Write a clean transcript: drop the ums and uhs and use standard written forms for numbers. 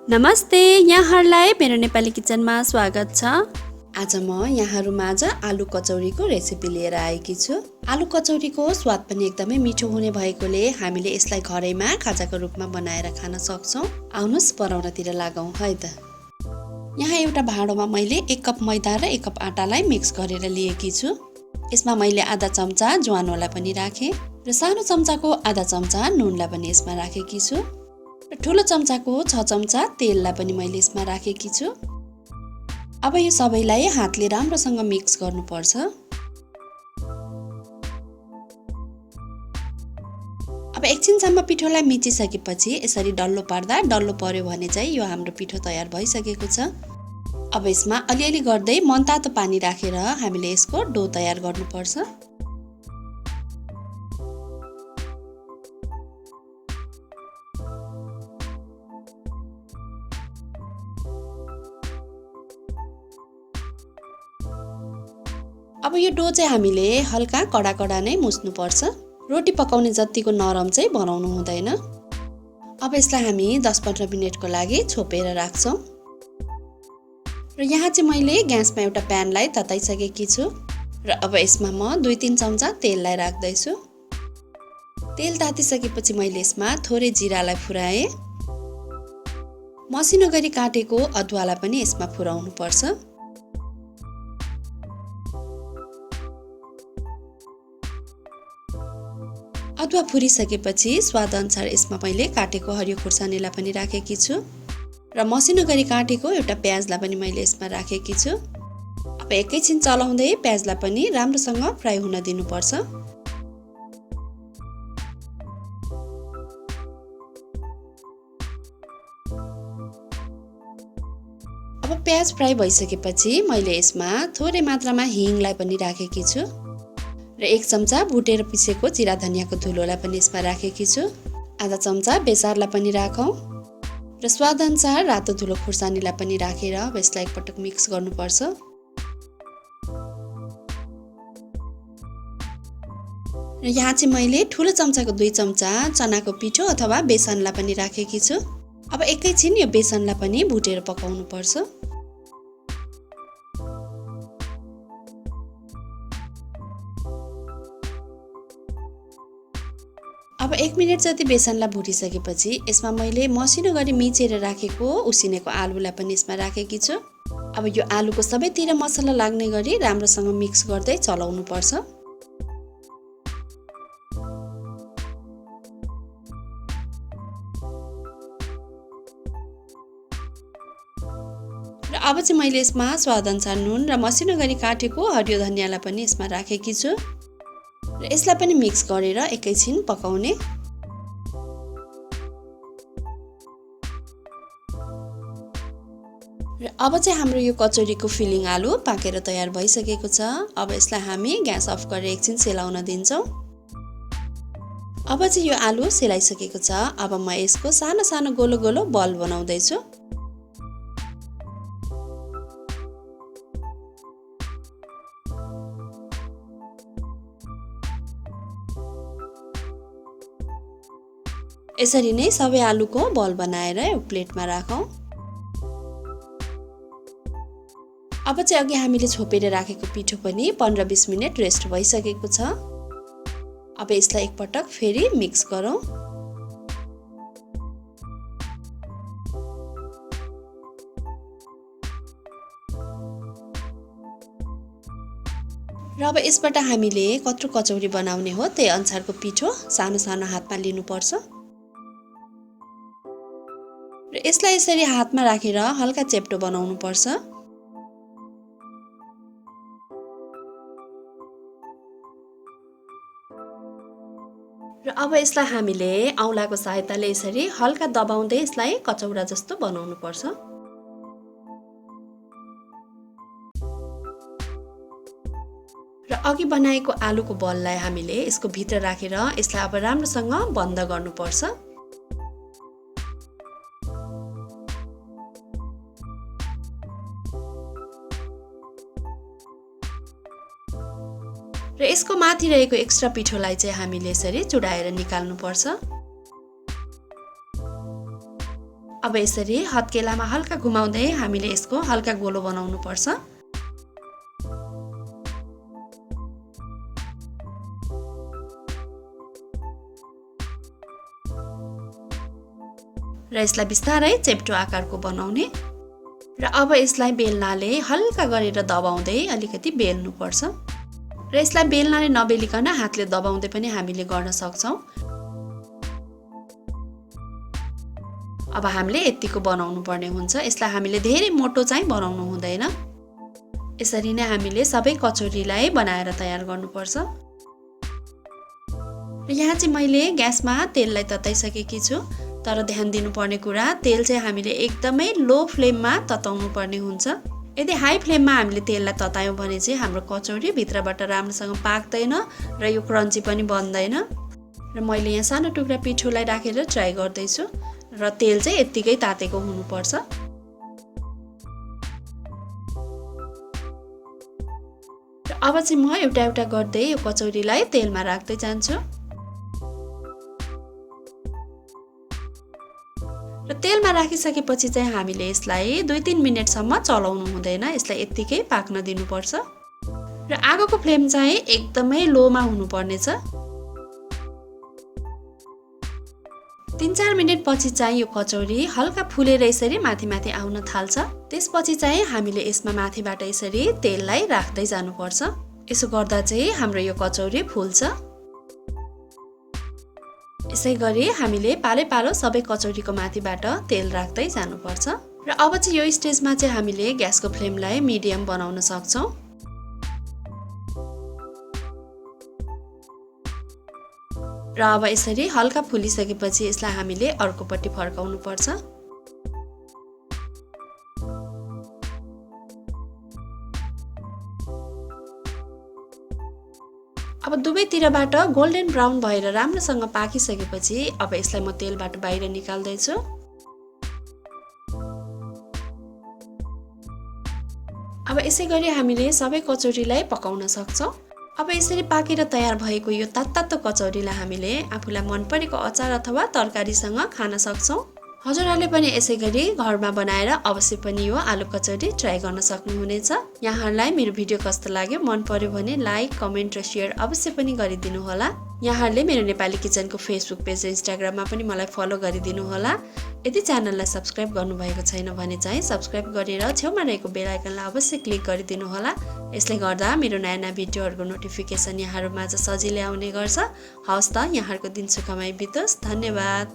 नमस्ते, यहाँहरूलाई मेरो नेपाली किचनमा स्वागत छ। आज म यहाँहरूमाझ आलु कचौरीको रेसिपी लिएर आएकी छु। आलु कचौरीको स्वाद पनि एकदमै मिठो हुने भएकोले हामीले यसलाई घरैमा खाजाको रूपमा बनाएर खान सक्छौँ। आउनुहोस् बनाउनतिर लागौँ है त। यहाँ एउटा भाँडोमा मैले 1 कप मैदा र 1 कप आटालाई मिक्स गरेर लिएकी छु। यसमा मैले आधा चम्चा ज्वानोलाई पनि राखेँ र सानो चम्चाको आधा चम्चा नुनलाई पनि यसमा राखेकी छु र ठुलो चम्चाको 6 चम्चा तेललाई पनि मैले यसमा राखेकी छु। अब यो सबैलाई हातले राम्रोसँग मिक्स गर्नुपर्छ। अब एकछिनसम्म पिठोलाई मिचिसकेपछि यसरी डल्लो पार्दा डल्लो पर्यो भने चाहिँ यो हाम्रो पिठो तयार भइसकेको छ। अब यसमा अलिअलि गर्दै मनतातो पानी राखेर हामीले यसको डो तयार गर्नुपर्छ। अब यो डो चाहिँ हामीले हल्का कडा कडा नै मुस्नुपर्छ। रोटी पकाउने जतिको नरम चाहिँ बनाउनु हुँदैन। अब यसलाई हामी 10-15 मिनेटको लागि छोपेर राख्छौँ। र यहाँ चाहिँ मैले ग्यासमा एउटा प्यानलाई तताइसकेकी छु र अब यसमा म 2-3 चम्चा तेललाई राख्दैछु। तेल तातिसकेपछि मैले यसमा थोरै जिरालाई फुराएँ। मसिनो गरी काटेको अदुवालाई पनि यसमा फुराउनु पर्छ। अदुवा फुरिसकेपछि स्वादअनुसार यसमा मैले काटेको हरियो खुर्सानीलाई पनि राखेकी छु र मसिनो गरी काटेको एउटा प्याजलाई पनि मैले यसमा राखेकी छु। अब एकैछिन चलाउँदै प्याजलाई पनि राम्रोसँग फ्राई हुन दिनुपर्छ। अब प्याज फ्राई भइसकेपछि मैले यसमा थोरै मात्रामा हिङलाई पनि राखेकी छु र 1 चम्चा भुटेर पिसेको जिरा धनियाको धुलोलाई पनि यसमा राखेकी छु। आधा चम्चा बेसारलाई पनि राखौँ र स्वादअनुसार रातो धुलो खुर्सानीलाई पनि राखेर अब यसलाई एकपटक मिक्स गर्नुपर्छ। र यहाँ चाहिँ मैले ठुलो चम्चाको 2 चम्चा चनाको पिठो अथवा बेसनलाई पनि राखेकी छु। अब एकैछिन यो बेसनलाई पनि भुटेर पकाउनु पर्छ। अब 1 मिनेट जति बेसनलाई भुटिसकेपछि यसमा मैले मसिनो गरी मिचेर राखेको उसिनेको आलुलाई पनि यसमा राखेकी छु। अब यो आलुको सबैतिर मसला लाग्ने गरी राम्रोसँग मिक्स गर्दै चलाउनु पर्छ। र अब चाहिँ मैले यसमा स्वादअनुसार नुन र मसिनो गरी काटेको हरियो धनियालाई पनि यसमा राखेकी छु र यसलाई पनि मिक्स गरेर एकैछिन पकाउने। र अब चाहिँ हाम्रो यो कचौरीको फिलिङ आलु पाकेर तयार भइसकेको छ। अब यसलाई हामी ग्यास अफ गरेर एकछिन सेलाउन दिन्छौँ। अब चाहिँ यो आलु सेलाइसकेको छ। अब म यसको सानो सानो गोलो गोलो बल बनाउँदैछु। यसरी नै सबै आलुको बल बनाएर एउटा प्लेटमा राखौँ। अब चाहिँ अघि हामीले छोपेर राखेको पिठो पनि 15-20 मिनेट रेस्ट भइसकेको छ। अब यसलाई एकपटक फेरि मिक्स गरौँ। र अब यसबाट हामीले कत्रो कचौरी बनाउने हो त्यही अनुसारको पिठो सानो सानो हातमा लिनुपर्छ र यसलाई यसरी हातमा राखेर हल्का चेप्टो बनाउनु पर्छ। र अब यसलाई हामीले औँलाको सहायताले यसरी हल्का दबाउँदै यसलाई कचौरा जस्तो बनाउनु पर्छ। र अघि बनाएको आलुको बललाई हामीले यसको भित्र राखेर यसलाई अब राम्रोसँग बन्द गर्नुपर्छ। र यसको माथि रहेको एक्स्ट्रा पिठोलाई चाहिँ हामीले यसरी चुडाएर निकाल्नु पर्छ। अब यसरी हत्केलामा हल्का घुमाउँदै हामीले यसको हल्का गोलो बनाउनु पर्छ। र यसलाई बिस्तारै चेप्टो आकारको बनाउने र अब यसलाई बेल्नाले हल्का गरेर दबाउँदै अलिकति बेल्नु पर्छ र यसलाई बेल्नाले नबेलिकन हातले दबाउँदै पनि हामीले गर्न सक्छौं। अब हामीले यतिको बनाउनु पर्ने हुन्छ। यसलाई हामीले धेरै मोटो चाहिँ बनाउनु हुँदैन। यसरी नै हामीले सबै कचौरीलाई बनाएर तयार गर्नुपर्छ। र यहाँ चाहिँ मैले ग्यासमा तेललाई तताइसकेकी छु, तर ध्यान दिनुपर्ने कुरा तेल चाहिँ हामीले एकदमै लो फ्लेममा तताउनु पर्ने हुन्छ। यदि हाई फ्लेममा हामीले तेललाई ततायौं भने चाहिँ हाम्रो कचौरी भित्रबाट राम्रोसँग पाक्दैन र यो क्रन्ची पनि बन्दैन। र मैले यहाँ सानो टुक्रा पिठोलाई राखेर ट्राई गर्दै छु र तेल चाहिँ यतिकै तातेको हुनुपर्छ। र अब चाहिँ म एउटा एउटा गर्दै यो कचौरीलाई तेलमा राख्दै जान्छु। र तेलमा राखिसकेपछि चाहिँ हामीले यसलाई 2-3 मिनेटसम्म चलाउनु हुँदैन। यसलाई यतिकै पाक्न दिनुपर्छ र आगोको फ्लेम चाहिँ एकदमै लोमा हुनुपर्नेछ। 3-4 मिनेट पछि चाहिँ यो कचौरी हल्का फुलेर यसरी माथि माथि आउन थाल्छ। त्यसपछि चाहिँ हामीले यसमा माथिबाट यसरी तेललाई राख्दै जानुपर्छ। यसो गर्दा चाहिँ हाम्रो यो कचौरी फुल्छ। यसै गरी हामीले पालै पालो सबै कचौरीको माथिबाट तेल राख्दै जानुपर्छ। र अब चाहिँ यो स्टेजमा चाहिँ हामीले ग्यासको फ्लेमलाई मिडियम बनाउन सक्छौं। र अब यसरी हल्का फुलिसकेपछि यसलाई हामीले अर्कोपट्टि फर्काउनु पर्छ। अब दुवैतिरबाट गोल्डन ब्राउन भएर राम्रोसँग पाकिसकेपछि अब यसलाई म तेलबाट बाहिर निकाल्दै छु। अब यसै गरी हामीले सबै कचौरीलाई पकाउन सक्छौं। अब यसरी पाकेर तयार भएको यो तातो कचौरीलाई हामीले आफूलाई मन परेको अचार अथवा तरकारीसँग खान सक्छौं। हजुरहरूले पनि यसै गरी घरमा बनाएर अवश्य पनि यो आलु कचौरी ट्राई गर्न सक्नुहुनेछ। यहाँहरूलाई मेरो भिडियो कस्तो लाग्यो, मन पर्यो भने लाइक, कमेन्ट र शेयर अवश्य पनि गरिदिनु होला। यहाँहरूले मेरो नेपाली किचनको फेसबुक पेज र इन्स्टाग्राममा पनि मलाई फलो गरिदिनु होला। यदि च्यानललाई सब्स्क्राइब गर्नुभएको छैन भने चाहिँ सब्स्क्राइब गरेर छेउमा रहेको बेल आइकनलाई अवश्य क्लिक गरिदिनु होला। यसले गर्दा मेरो नयाँ नयाँ भिडियोहरूको नोटिफिकेसन यहाँहरूमाझ सजिलै आउने गर्छ। हवस् त, यहाँहरूको दिन सुखमय बितोस्। धन्यवाद।